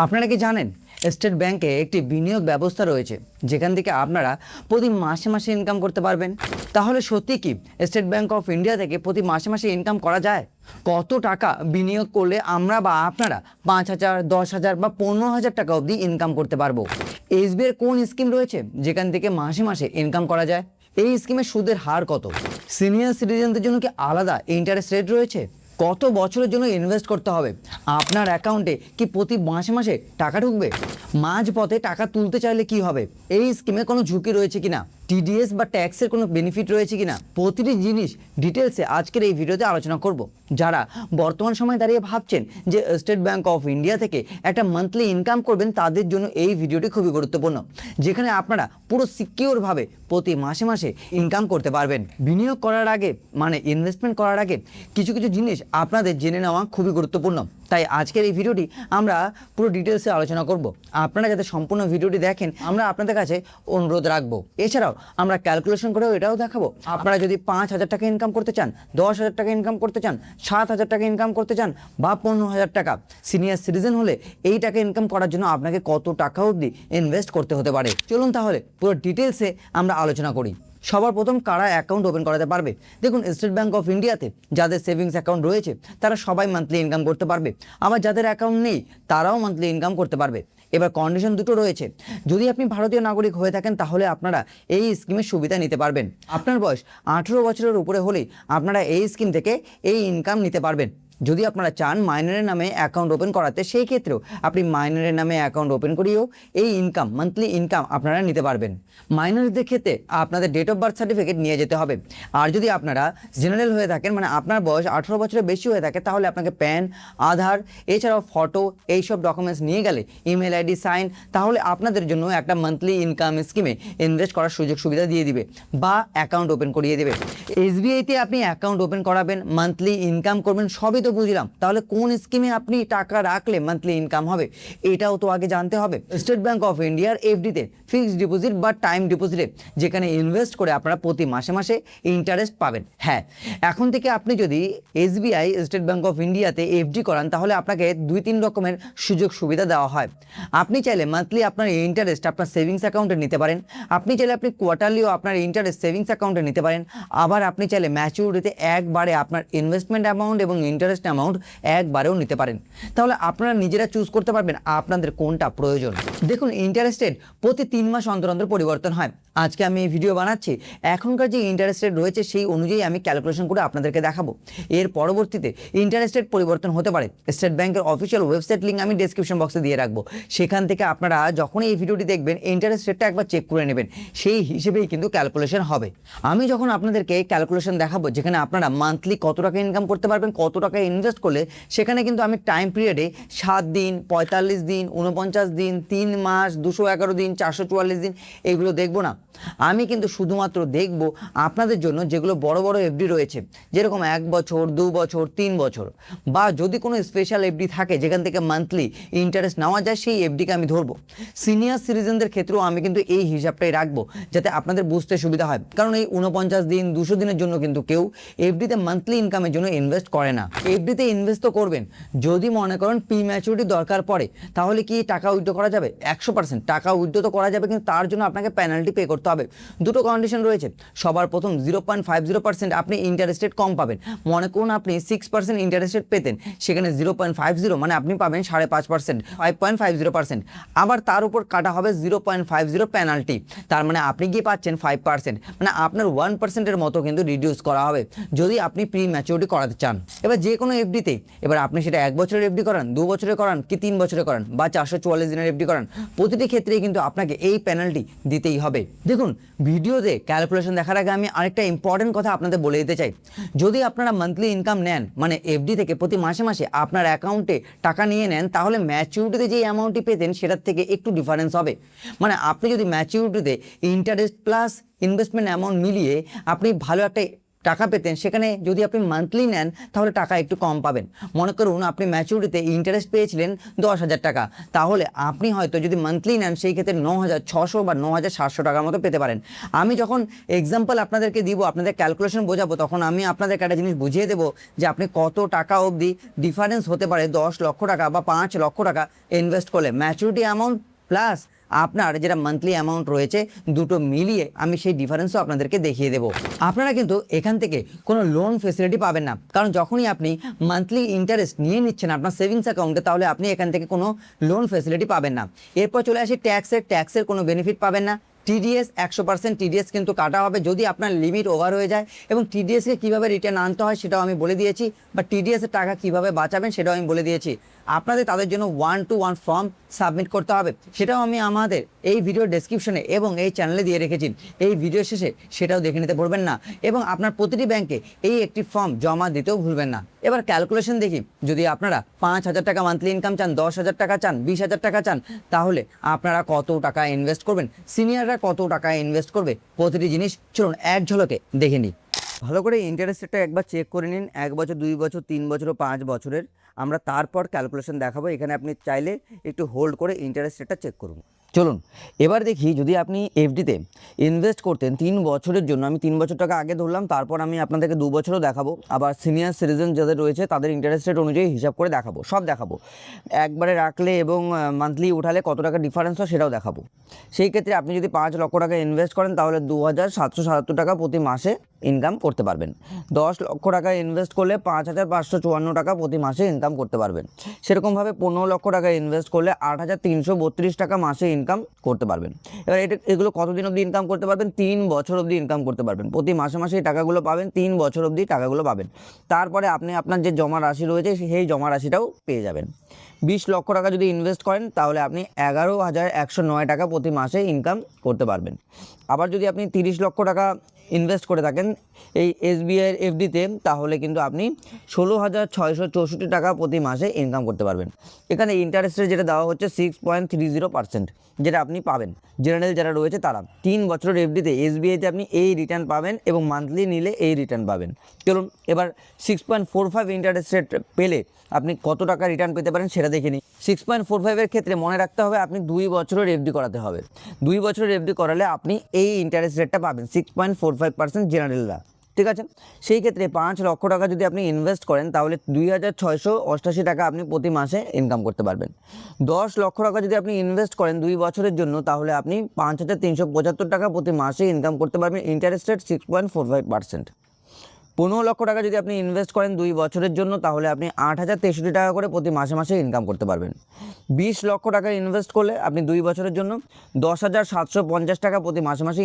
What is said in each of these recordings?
আপনারা কি জানেন স্টেট ব্যাংকে একটি বিনিয়োগ ব্যবস্থা রয়েছে যেখান থেকে আপনারা প্রতি মাসে মাসে ইনকাম করতে পারবেন। তাহলে সত্যি কি স্টেট ব্যাংক অফ ইন্ডিয়া থেকে প্রতি মাসে মাসে ইনকাম করা যায়? কত টাকা বিনিয়োগ করলে আমরা বা আপনারা 5,000, 10,000 বা 15,000 টাকা অবধি ইনকাম করতে পারবো? এসবিআই এর কোন স্কিম রয়েছে যেখান থেকে মাসে মাসে ইনকাম করা যায়? এই স্কিমের সুদের হার কত? সিনিয়র সিটিজেনদের জন্য কি আলাদা ইন্টারেস্ট রেট রয়েছে? কত বছরের জন্য ইনভেস্ট করতে হবে? আপনার অ্যাকাউন্টে কি প্রতি মাসে মাসে টাকা ঢুকবে? মাঝপথে টাকা তুলতে চাইলে কি হবে? এই স্কিমে কোনো ঝুঁকি রয়েছে কিনা? টিডিএস বা ট্যাক্সের কোনো বেনিফিট রয়েছে কিনা? প্রতিটি জিনিস ডিটেলসে আজকের এই ভিডিওতে আলোচনা করব। যারা বর্তমান সময়ে দাঁড়িয়ে ভাবছেন যে স্টেট ব্যাংক অফ ইন্ডিয়া থেকে একটা মান্থলি ইনকাম করবেন, তাদের জন্য এই ভিডিওটি খুবই গুরুত্বপূর্ণ, যেখানে আপনারা পুরো সিকিউরভাবে প্রতি মাসে মাসে ইনকাম করতে পারবেন। বিনিয়োগ করার আগে মানে ইনভেস্টমেন্ট করার আগে কিছু কিছু জিনিস আপনাদের জেনে নেওয়া খুবই গুরুত্বপূর্ণ। তাই আজকের এই ভিডিওটি আমরা পুরো ডিটেলসে আলোচনা করব। আপনারা যাতে সম্পূর্ণ ভিডিওটি দেখেন আমরা আপনাদের কাছে অনুরোধ রাখবো। এছাড়াও আমরা ক্যালকুলেশন করেও এটাও দেখাবো, আপনারা যদি 5,000 টাকা ইনকাম করতে চান, 10,000 টাকা ইনকাম করতে চান, 7,000 টাকা ইনকাম করতে চান বা 15,000 টাকা, সিনিয়র সিটিজেন হলে এই টাকা ইনকাম করার জন্য আপনাকে কত টাকা অবধি ইনভেস্ট করতে হতে পারে। চলুন তাহলে পুরো ডিটেলসে আমরা আলোচনা করি। সবার প্রথম কারা অ্যাকাউন্ট ওপেন করাতে পারবে? দেখুন, স্টেট ব্যাংক অফ ইন্ডিয়াতে যাদের সেভিংস অ্যাকাউন্ট রয়েছে তারা সবাই মান্থলি ইনকাম করতে পারবে, আবার যাদের অ্যাকাউন্ট নেই তারাও মান্থলি ইনকাম করতে পারবে। এবার কন্ডিশন দুটো রয়েছে। যদি আপনি ভারতীয় নাগরিক হয়ে থাকেন তাহলে আপনারা এই স্কিমের সুবিধা নিতে পারবেন। আপনার বয়স 18 বছরের উপরে হলেই আপনারা এই স্কিম থেকে এই ইনকাম নিতে পারবেন। যদি আপনারা চান মাইনরের নামে অ্যাকাউন্ট ওপেন করাতে, সেই ক্ষেত্রেও আপনি মাইনরের নামে অ্যাকাউন্ট ওপেন করিয়েও এই ইনকাম মান্থলি ইনকাম আপনারা নিতে পারবেন। মাইনরদের ক্ষেত্রে আপনাদের ডেট অফ বার্থ সার্টিফিকেট নিয়ে যেতে হবে। আর যদি আপনারা জেনারেল হয়ে থাকেন, মানে আপনার বয়স 18 বছরের বেশি হয়ে থাকে, তাহলে আপনাকে প্যান, আধার, এছাড়াও ফটো, এইসব ডকুমেন্টস নিয়ে গেলে, ইমেল আইডি, সাইন, তাহলে আপনাদের জন্য একটা মান্থলি ইনকাম স্কিমে ইনভেস্ট করার সুযোগ সুবিধা দিয়ে দিবে বা অ্যাকাউন্ট ওপেন করিয়ে দেবে। এসবিআইতে আপনি অ্যাকাউন্ট ওপেন করাবেন, মান্থলি ইনকাম করবেন, সবই তো বুঝলাম। তাহলে কোন স্কিমে আপনি টাকা রাখলে মান্থলি ইনকাম হবে এটাও তো আগে জানতে হবে। স্টেট ব্যাংক অফ ইন্ডিয়ার এফডিতে, ফিক্সড ডিপোজিট বা টাইম ডিপোজিটে, যেখানে ইনভেস্ট করে আপনারা প্রতি মাসে মাসে ইন্টারেস্ট পাবেন। হ্যাঁ, এখন থেকে আপনি যদি এসবিআই স্টেট ব্যাংক অফ ইন্ডিয়াতে এফডি করান তাহলে আপনাকে 2-3 রকমের সুযোগ সুবিধা দেওয়া হয়। আপনি চাইলে মান্থলি আপনার ইন্টারেস্ট আপনার সেভিংস অ্যাকাউন্টে নিতে পারেন, আপনি চাইলে আপনি কোয়ার্টারলিও আপনার ইন্টারেস্ট সেভিংস অ্যাকাউন্টে নিতে পারেন, আবার আপনি চাইলে ম্যাচুরিটিতে একবারে আপনার ইনভেস্টমেন্ট অ্যামাউন্ট এবং ইন্টারেস্ট অ্যামাউন্ট একবারেও নিতে পারেন। তাহলে আপনারা নিজেরা চুজ করতে পারবেন আপনাদের কোনটা প্রয়োজন। দেখুন, ইন্টারেস্ট রেট প্রতি 3 মাস অন্তর অন্তর পরিবর্তন হয়। আজকে আমি এই ভিডিও বানাচ্ছি, এখনকার যে ইন্টারেস্ট রেট রয়েছে সেই অনুযায়ী আমি ক্যালকুলেশন করে আপনাদেরকে দেখাবো। এর পরবর্তীতে ইন্টারেস্ট রেট পরিবর্তন হতে পারে। স্টেট ব্যাংকের অফিসিয়াল ওয়েবসাইট লিঙ্ক আমি ডেসক্রিপশন বক্সে দিয়ে রাখবো। সেখান থেকে আপনারা যখনই এই ভিডিওটি দেখবেন ইন্টারেস্ট রেটটা একবার চেক করে নেবেন, সেই হিসেবেই কিন্তু ক্যালকুলেশন হবে। আমি যখন আপনাদেরকে ক্যালকুলেশন দেখাবো যেখানে আপনারা মান্থলি কত টাকা ইনকাম করতে পারবেন, কত টাকা ইনভেস্ট করলে, সেখানে কিন্তু আমি টাইম পিরিয়ডে 7 দিন, 45 দিন, 49 দিন, 3 মাস, 211 দিন, 444 দিন এগুলো দেখবো না। আমি কিন্তু শুধুমাত্র দেখব আপনাদের জন্য যেগুলো বড় বড় এফডি রয়েছে, যেরকম 1 বছর, 2 বছর, 3 বছর, বা যদি কোনো স্পেশাল এফডি থাকে যেখান থেকে মান্থলি ইন্টারেস্ট নেওয়া যায়, সেই এফডিকে আমি ধরবো। সিনিয়র সিটিজেনদের ক্ষেত্রেও আমি কিন্তু এই হিসাবটাই রাখবো যাতে আপনাদের বুঝতে সুবিধা হয়। কারণ এই 49 দিন, 200 দিনের জন্য কিন্তু কেউ এফডিতে মান্থলি ইনকামের জন্য ইনভেস্ট করে না। এফডিতে ইনভেস্ট তো করবেন যদি মনে করেন প্রি ম্যাচুরিটি দরকার পড়ে, তাহলে কি টাকা উইথড্র করা যাবে? 100% টাকা উইথড্র তো করা যাবে, কিন্তু তার জন্য আপনাকে পেনাল্টি পে করতে হবে। দুটো কন্ডিশন রয়েছে। সবার প্রথম 0.50% আপনি ইন্টারেস্ট রেট কম পাবেন। মনে করুন আপনি 6% ইন্টারেস্ট রেট পেতেন, সেখানে 0.50 মানে আপনি পাবেন 5.5%, 5.50%। আবার তার উপর কাটা হবে 0.50 পেনাল্টি, তার মানে আপনি গিয়ে পাচ্ছেন 5%, মানে আপনার 1%-এর মতো কিন্তু রিডিউস করা হবে যদি আপনি প্রি ম্যাচুরিটি করাতে চান। এবার যে কোনো এফডিতে, এবার আপনি সেটা 1 বছরের এফডি করান, 2 বছরের করান কি 3 বছরের করান বা 444 দিনের এফডি করান, প্রতিটি ক্ষেত্রেই কিন্তু আপনাকে এই পেনাল্টি দিতেই হবে। দেখুন, ভিডিওতে ক্যালকুলেশন দেখার আগে আমি আরেকটা ইম্পর্টেন্ট কথা আপনাদের বলে দিতে চাই। যদি আপনারা মান্থলি ইনকাম নেন, মানে এফডি থেকে প্রতি মাসে মাসে আপনার অ্যাকাউন্টে টাকা নিয়ে নেন, তাহলে ম্যাচুরিটিতে যে অ্যামাউন্টটি পেতেন সেটার থেকে একটু ডিফারেন্স হবে। মানে আপনি যদি ম্যাচুরিটিতে ইন্টারেস্ট প্লাস ইনভেস্টমেন্ট অ্যামাউন্ট মিলিয়ে আপনি ভালো একটা টাকা পেতেন সেখানে যদি আপনি মান্থলি নেন তাহলে টাকা একটু কম পাবেন। মনে করুন আপনি ম্যাচুরিটিতে ইন্টারেস্ট পেয়েছিলেন 10,000 টাকা, তাহলে আপনি হয়তো যদি মান্থলি নেন সেই ক্ষেত্রে 9,600 বা 9,700 টাকার মতো পেতে পারেন। আমি যখন এক্সাম্পল আপনাদেরকে দিব, আপনাদের ক্যালকুলেশন বোঝাবো, তখন আমি আপনাদেরকে একটা জিনিস বুঝিয়ে দেবো যে আপনি কত টাকা অবধি ডিফারেন্স হতে পারে 10 লক্ষ টাকা বা 5 লক্ষ টাকা ইনভেস্ট করলে। ম্যাচুরিটি অ্যামাউন্ট প্লাস আপনার যেটা মান্থলি অ্যামাউন্ট রয়েছে, দুটো মিলিয়ে আমি সেই ডিফারেন্সও আপনাদেরকে দেখিয়ে দেবো। আপনারা কিন্তু এখান থেকে কোনো লোন ফেসিলিটি পাবেন না, কারণ যখনই আপনি মান্থলি ইন্টারেস্ট নিয়ে নিচ্ছেন আপনার সেভিংস অ্যাকাউন্টে, তাহলে আপনি এখান থেকে কোনো লোন ফেসিলিটি পাবেন না। এরপর চলে আসি ট্যাক্সের কোনো বেনিফিট পাবেন না। টিডিএস 100% টিডিএস কিন্তু কাটা হবে যদি আপনার লিমিট ওভার হয়ে যায়, এবং টিডিএসকে কীভাবে রিটার্ন আনতে হয় সেটাও আমি বলে দিয়েছি, বা টিডিএসের টাকা কীভাবে বাঁচাবেন সেটাও আমি বলে দিয়েছি। আপনাদের তাদের জন্য 1-to-1 ফর্ম সাবমিট করতে হবে, সেটাও আমি আমাদের এই ভিডিও ডেসক্রিপশনে এবং এই চ্যানেলে দিয়ে রেখেছি। এই ভিডিও শেষে সেটাও দেখে নিতে ভুলবেন না, এবং আপনার প্রতিটি ব্যাংকে এই একটি ফর্ম জমা দিতেও ভুলবেন না। এবার ক্যালকুলেশন দেখি, যদি আপনারা 5,000 টাকা মান্থলি ইনকাম চান, 10,000 টাকা চান, 20,000 টাকা চান, তাহলে আপনারা কত টাকা ইনভেস্ট করবেন, সিনিয়ররা কত টাকা ইনভেস্ট করবে, প্রতিটি জিনিস চলুন এক ঝলকে দেখে নিই। ভালো করে ইন্টারেস্ট রেটটা একবার চেক করে নিন, 1 বছর, 2 বছর, 3 বছর ও 5 বছরের। আমরা তারপর ক্যালকুলেশন দেখাবো। এখানে আপনি চাইলে একটু হোল্ড করে ইন্টারেস্ট রেটটা চেক করুন। চলুন এবার দেখি, যদি আপনি এফডিতে ইনভেস্ট করতেন 3 বছরের জন্য, আমি 3 বছর টাকা আগে ধরলাম, তারপর আমি আপনাদেরকে 2 বছরও দেখাবো, আবার সিনিয়র সিটিজেন যাদের রয়েছে তাদের ইন্টারেস্ট রেট অনুযায়ী হিসাব করে দেখাবো, সব দেখাবো। একবারে রাখলে এবং মান্থলি উঠালে কত টাকা ডিফারেন্স হয় সেটাও দেখাবো। সেই ক্ষেত্রে আপনি যদি 5 লক্ষ টাকা ইনভেস্ট করেন তাহলে 2,777 টাকা প্রতি মাসে ইনকাম করতে পারবেন। 10 লক্ষ টাকা ইনভেস্ট করলে 5,554 টাকা প্রতি মাসে ইনকাম করতে পারবেন। সেরকমভাবে 15 লক্ষ টাকা ইনভেস্ট করলে 8,332 টাকা মাসে ইনকাম করতে পারবেন। এবার এগুলো কতদিন অবধি ইনকাম করতে পারবেন? 3 বছর অবধি ইনকাম করতে পারবেন। প্রতি মাসে মাসে এই টাকাগুলো পাবেন, 3 বছর অবধি টাকাগুলো পাবেন। তারপরে আপনি আপনার যে জমা রাশি রয়েছে সেই জমা রাশিটাও পেয়ে যাবেন। 20 লক্ষ টাকা যদি ইনভেস্ট করেন তাহলে আপনি 11,109 টাকা প্রতি মাসে ইনকাম করতে পারবেন। আবার যদি আপনি 30 লক্ষ টাকা ইনভেস্ট করে থাকেন এই এসবিআইয়ের এফডিতে, তাহলে কিন্তু আপনি 16,664 টাকা প্রতি মাসে ইনকাম করতে পারবেন। এখানে ইন্টারেস্ট রেট যেটা দেওয়া হচ্ছে 6.30%, যেটা আপনি পাবেন জেনারেল যারা রয়েছে তারা। 3 বছরের এফডিতে এসবিআইতে আপনি এই রিটার্ন পাবেন এবং মান্থলি নিলে এই রিটার্ন পাবেন। চলুন এবার 6.45 ইন্টারেস্ট রেট পেলে আপনি কত টাকা রিটার্ন পেতে পারেন সেটা দেখে নিই। 6.45-এর ক্ষেত্রে মনে রাখতে হবে আপনি 2 বছরের এফডি করাতে হবে। 2 বছরের এফডি করালে আপনি এই ইন্টারেস্ট রেটটা পাবেন 6.45% জেনারেলরা, ঠিক আছে। সেই ক্ষেত্রে 5 লক্ষ টাকা যদি আপনি ইনভেস্ট করেন তাহলে 2,688 টাকা আপনি প্রতি মাসে ইনকাম করতে পারবেন। 10 লক্ষ টাকা যদি আপনি ইনভেস্ট করেন 2 বছরের জন্য তাহলে আপনি 5,375 টাকা প্রতি মাসে ইনকাম করতে পারবেন। Interest rate 6.45%। 15 লক্ষ টাকা যদি আপনি ইনভেস্ট করেন 2 বছরের জন্য তাহলে আপনি 8,063 টাকা করে প্রতি মাসে মাসে ইনকাম করতে পারবেন। 20 লক্ষ টাকা ইনভেস্ট করলে আপনি 2 বছরের জন্য 10,750 টাকা প্রতি মাসে মাসে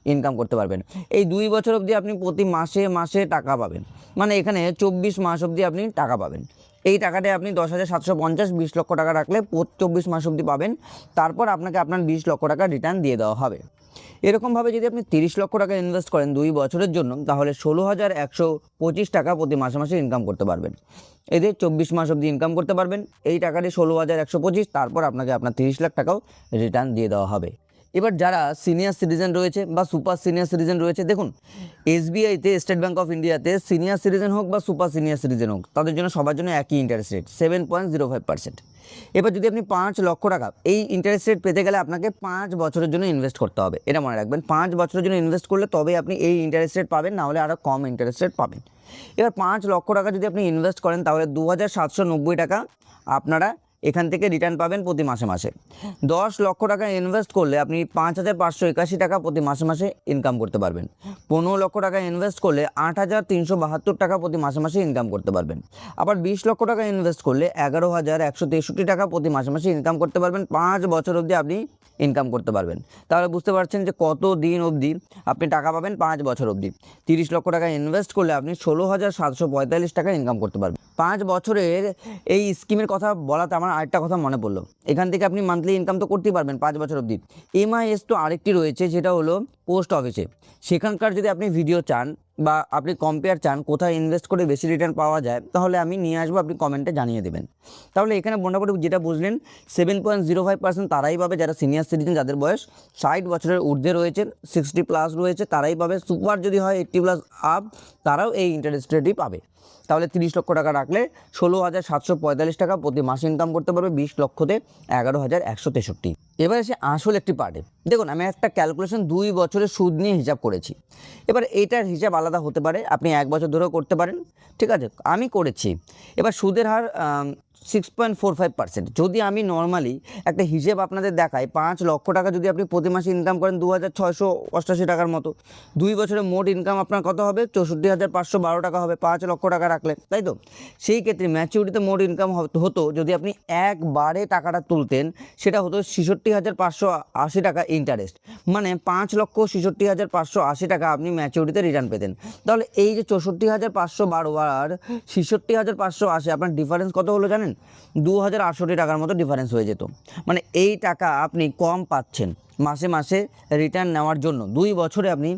ইনকাম করতে পারবেন। এই 2 বছর অবধি আপনি প্রতি মাসে মাসে টাকা পাবেন, মানে এখানে 24 মাস অবধি আপনি টাকা পাবেন। এই টাকাটায় আপনি 10,750, 20 লক্ষ টাকা রাখলে 24 মাস অবধি পাবেন। তারপর আপনাকে আপনার 20 লক্ষ টাকা রিটার্ন দিয়ে দেওয়া হবে। এরকমভাবে যদি আপনি 30 লক্ষ টাকা ইনভেস্ট করেন 2 বছরের জন্য তাহলে 16,125 টাকা প্রতি মাসে মাসে ইনকাম করতে পারবেন। এদের 24 মাস অবধি ইনকাম করতে পারবেন। এই টাকাটি 16,125, তারপর আপনাকে আপনার 30 লাখ টাকাও রিটার্ন দিয়ে দেওয়া হবে। এবার যারা সিনিয়র সিটিজেন রয়েছে বা সুপার সিনিয়র সিটিজেন রয়েছে, দেখুন এসবিআইতে, স্টেট ব্যাঙ্ক অফ ইন্ডিয়াতে সিনিয়র সিটিজেন হোক বা সুপার সিনিয়র সিটিজেন হোক, তাদের জন্য সবার জন্য একই ইন্টারেস্ট রেট 7.05%। এবার যদি আপনি 5 লক্ষ টাকা এই ইন্টারেস্ট রেট পেতে গেলে আপনাকে 5 বছরের জন্য ইনভেস্ট করতে হবে। এটা মনে রাখবেন, 5 বছরের জন্য ইনভেস্ট করলে তবে আপনি এই ইন্টারেস্ট রেট পাবেন, না হলে আরও কম ইন্টারেস্ট রেট পাবেন। এবার 5 লক্ষ টাকা যদি আপনি ইনভেস্ট করেন তাহলে 2,790 টাকা আপনারা এখান থেকে রিটার্ন পাবেন প্রতি মাসে মাসে। 10 লক্ষ টাকা ইনভেস্ট করলে আপনি 5,581 টাকা প্রতি মাসে মাসে ইনকাম করতে পারবেন। 15 লক্ষ টাকা ইনভেস্ট করলে 8,372 টাকা প্রতি মাসে মাসে ইনকাম করতে পারবেন। আবার 20 লক্ষ টাকা ইনভেস্ট করলে 11,163 টাকা প্রতি মাসে মাসে ইনকাম করতে পারবেন। 5 বছর অবধি আপনি ইনকাম করতে পারবেন। তাহলে বুঝতে পারছেন যে কত দিন অবধি আপনি টাকা পাবেন, 5 বছর অবধি। 30 লক্ষ টাকা ইনভেস্ট করলে আপনি 16,745 টাকা ইনকাম করতে পারবেন। 5 বছরের এই স্কিমের কথা বলাতে আমার আমার আরেকটা কথা মনে পড়লো, এখান থেকে আপনি মান্থলি ইনকাম তো করতেই পারবেন 5 বছর অবধি। এমআইএস তো আরেকটি রয়েছে, যেটা হলো পোস্ট অফিসে। সেখানকার যদি আপনি ভিডিও চান বা আপনি কম্পেয়ার চান কোথায় ইনভেস্ট করে বেশি রিটার্ন পাওয়া যায়, তাহলে আমি নিয়ে আসবো, আপনি কমেন্টে জানিয়ে দেবেন। তাহলে এখানে মোটামুটি যেটা বুঝলেন 7.05% তারাই পাবে যারা সিনিয়র সিটিজেন, যাদের বয়স 60 বছরের ঊর্ধ্বে রয়েছে, 60+ রয়েছে তারাই পাবে। সুপার যদি হয় 80+ আপ, তারাও এই ইন্টারেস্ট রেটই পাবে। তাহলে 30 লক্ষ টাকা রাখলে 16,745 টাকা প্রতি মাসে ইনকাম করতে পারবে, 20 লক্ষতে 11,163। এবার এসে আসল একটি পার্টে দেখুন, আমি একটা ক্যালকুলেশন 2 বছরের সুদ নিয়ে হিসাব করেছি। এবার এটার হিসাব আলাদা হতে পারে, আপনি 1 বছর ধরেও করতে পারেন, ঠিক আছে, আমি করেছি। এবার সুদের হার 6.45%। যদি আমি নর্মালি একটা হিসেব আপনাদের দেখাই, 5 লক্ষ টাকা যদি আপনি প্রতি মাসে ইনকাম করেন 2,688 টাকার মতো, 2 বছরে মোট ইনকাম আপনার কত হবে? 64,512 টাকা হবে 5 লক্ষ টাকা রাখলে, তাই তো? সেই ক্ষেত্রে ম্যাচিউরিটিতে মোট ইনকাম হতো, যদি আপনি একবারে টাকাটা তুলতেন, সেটা হতো 66,580 টাকা ইন্টারেস্ট। মানে 5,66,580 টাকা আপনি ম্যাচিউরিটিতে রিটার্ন পেতেন। তাহলে এই যে 64,512 আর 66,580, আপনার ডিফারেন্স কত হলো জানেন? 2,068 টাকার মতো ডিফারেন্স হয়ে যেত। মানে এই টাকা আপনি কম পাচ্ছেন মাসে মাসে রিটার্ন নেওয়ার জন্য। 2 বছরে আপনি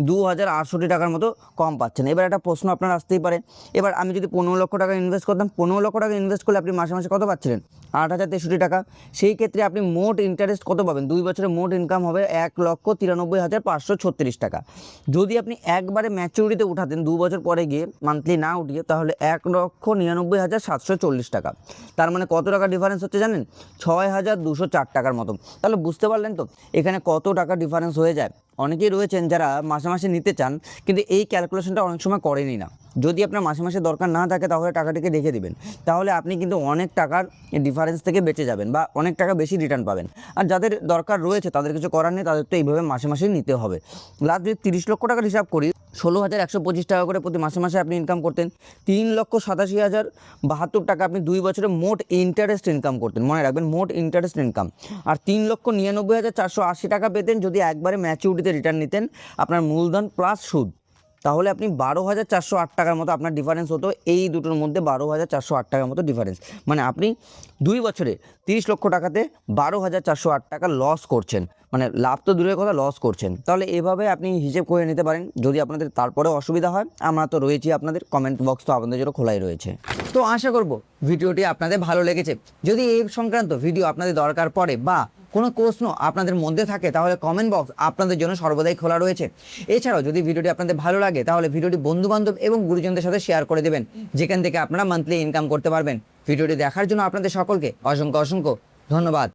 2,068 টাকার মতো কম পাচ্ছেন। এবার একটা প্রশ্ন আপনার আসতেই পারে, এবার আমি যদি 15 লক্ষ টাকা ইনভেস্ট করতাম, 15 লক্ষ টাকা ইনভেস্ট করলে আপনি মাসে মাসে কত পাচ্ছিলেন? 8,063 টাকা। সেই ক্ষেত্রে আপনি মোট ইন্টারেস্ট কত পাবেন? 2 বছরে মোট ইনকাম হবে 1,93,536 টাকা। যদি আপনি একবারে ম্যাচিউরিটিতে উঠাতেন 2 বছর পরে গিয়ে, মান্থলি না উঠিয়ে, তাহলে 1,99,740 টাকা। তার মানে কত টাকা ডিফারেন্স হচ্ছে জানেন? 6,204 টাকার মতো। তাহলে বুঝতে পারলেন তো এখানে কত টাকা ডিফারেন্স হয়ে যায়। অনেকেই রয়েছেন যারা মাসে মাসে নিতে চান, কিন্তু এই ক্যালকুলেশনটা অনেক সময় করেনি না। যদি আপনার মাসে মাসে দরকার না থাকে, তাহলে টাকাটিকে রেখে দিবেন, তাহলে আপনি কিন্তু অনেক টাকার ডিফারেন্স থেকে বেঁচে যাবেন বা অনেক টাকা বেশি রিটার্ন পাবেন। আর যাদের দরকার রয়েছে, তাদের কিছু করার নেই, তাদের তো এইভাবে মাসে মাসে নিতে হবে। লাস্ট যদি 30 লক্ষ টাকার হিসাব করি, 16,125 টাকা করে প্রতি মাসে মাসে আপনি ইনকাম করতেন। 3,87,072 টাকা আপনি 2 বছরে মোট ইন্টারেস্ট ইনকাম করতেন, মনে রাখবেন, মোট ইন্টারেস্ট ইনকাম। আর 3,99,480 টাকা পেতেন যদি একবারে ম্যাচিউরিটিতে রিটার্ন নিতেন, আপনার মূলধন প্লাস সুদ। তাহলে আপনি 12,408 টাকার মতো আপনার ডিফারেন্স হতো। এই দুটোর মধ্যে 12,408 টাকার মতো ডিফারেন্স। মানে আপনি 2 বছরে 30 লক্ষ টাকাতে 12,408 টাকা লস করছেন। মানে লাভ তো দূরের কথা, লস করছেন। তাহলে এভাবে আপনি হিসেব করে নিতে পারেন। যদি আপনাদের তারপরেও অসুবিধা হয়, আমরা তো রয়েছি, আপনাদের কমেন্ট বক্স তো আপনাদের জন্য খোলাই রয়েছে। তো আশা করব ভিডিওটি আপনাদের ভালো লেগেছে। যদি এই সংক্রান্ত ভিডিও আপনাদের দরকার পড়ে বা কোনো প্রশ্ন আপনাদের মধ্যে থাকে, তাহলে কমেন্ট বক্স আপনাদের জন্য সর্বদাই খোলা রয়েছে। এছাড়াও যদি ভিডিওটি আপনাদের ভালো লাগে, তাহলে ভিডিওটি বন্ধুবান্ধব এবং গুরুজনদের সাথে শেয়ার করে দেবেন, যেখান থেকে আপনারা মান্থলি ইনকাম করতে পারবেন। ভিডিওটি দেখার জন্য আপনাদের সকলকে অসংখ্য অসংখ্য ধন্যবাদ।